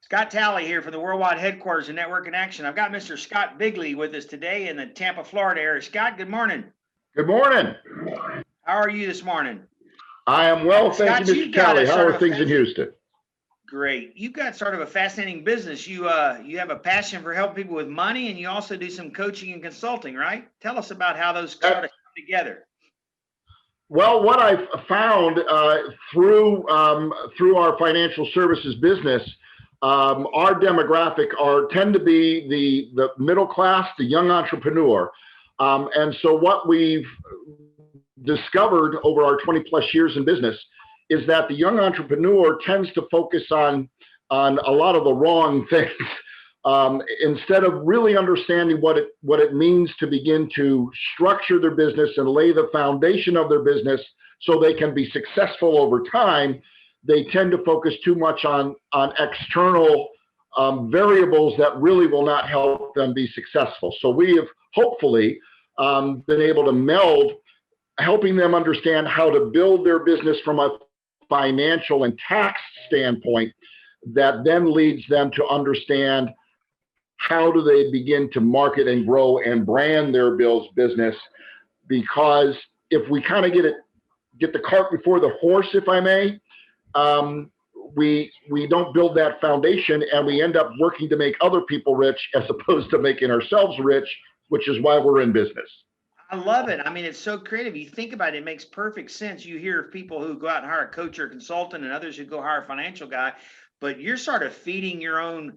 Scott Talley here from the worldwide headquarters of Network in Action. I've got Mr. Scott Bigley with us today in the Tampa, Florida area. Scott, good morning. Good morning. How are you this morning? I am well, thank Scott, you, Mr. Talley. How are things in Houston? Great. You've got sort of a fascinating business. You have a passion for helping people with money, and you also do some coaching and consulting, right? Tell us about how those sort of come together. Well, what I've found through our financial services business, our demographic tend to be the middle class, the young entrepreneur, and so what we've discovered over our 20 plus years in business is that the young entrepreneur tends to focus on a lot of the wrong things. Instead of really understanding what it means to begin to structure their business and lay the foundation of their business so they can be successful over time, they tend to focus too much on external variables that really will not help them be successful. So we have hopefully been able to meld helping them understand how to build their business from a financial and tax standpoint that then leads them to understand how do they begin to market and grow and brand their business. Because if we kind of get the cart before the horse, if I may, we don't build that foundation and we end up working to make other people rich as opposed to making ourselves rich, which is why we're in business. I love it. I mean, it's so creative. You think about it, it makes perfect sense. You hear of people who go out and hire a coach or a consultant and others who go hire a financial guy, but you're sort of feeding your own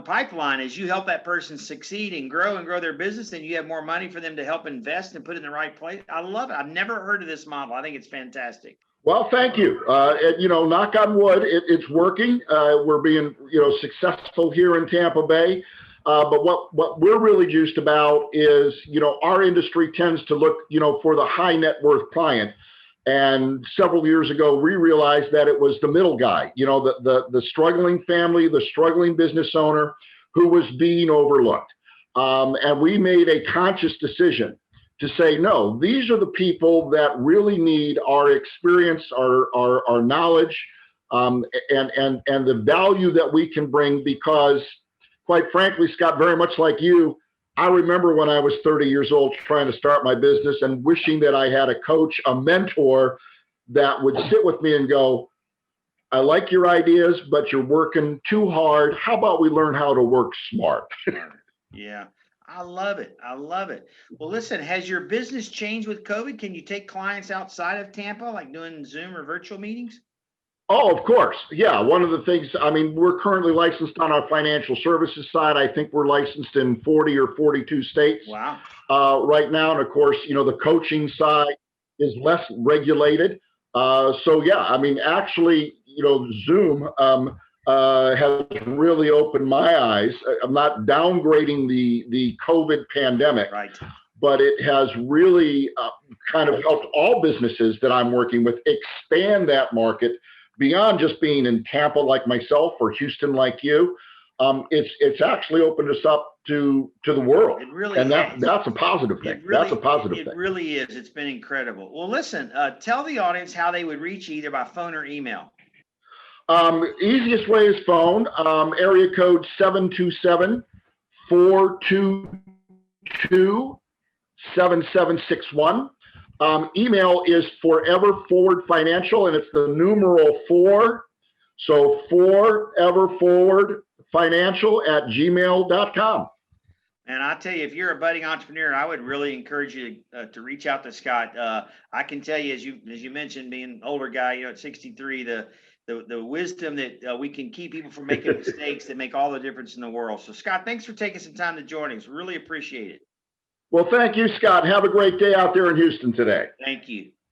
pipeline as you help that person succeed and grow their business, and you have more money for them to help invest and put in the right place. I love it. I've never heard of this model. I think it's fantastic. Well, thank you. Knock on wood, it's working. We're being, successful here in Tampa Bay. But what we're really juiced about is, our industry tends to look, for the high net worth client. And several years ago, we realized that it was the middle guy, the struggling family, the struggling business owner who was being overlooked. And we made a conscious decision to say, no, these are the people that really need our experience, our knowledge, and the value that we can bring because, quite frankly, Scott, very much like you, I remember when I was 30 years old trying to start my business and wishing that I had a coach, a mentor that would sit with me and go, I like your ideas, but you're working too hard. How about we learn how to work smart? Yeah, I love it. I love it. Well, listen, has your business changed with COVID? Can you take clients outside of Tampa, like doing Zoom or virtual meetings? Oh, of course. Yeah. One of the things, we're currently licensed on our financial services side. I think we're licensed in 40 or 42 states. Wow. Right now. And of course, the coaching side is less regulated. So yeah, actually, Zoom has really opened my eyes. I'm not downgrading the COVID pandemic, right, but it has really kind of helped all businesses that I'm working with expand that market beyond just being in Tampa like myself or Houston like you. It's actually opened us up to the world. It really and that's a positive thing. That's a positive thing. It really is. It's been incredible. Well, listen, tell the audience how they would reach you either by phone or email. Easiest way is phone, area code 727-422-7761. Email is foreverforwardfinancial, and it's the numeral 4. So foreverforwardfinancial@gmail.com. And I tell you, if you're a budding entrepreneur, I would really encourage you to reach out to Scott. I can tell you, as you mentioned, being an older guy, at 63, the wisdom that we can keep people from making mistakes that make all the difference in the world. So Scott, thanks for taking some time to join us. Really appreciate it. Well, thank you, Scott. Have a great day out there in Houston today. Thank you.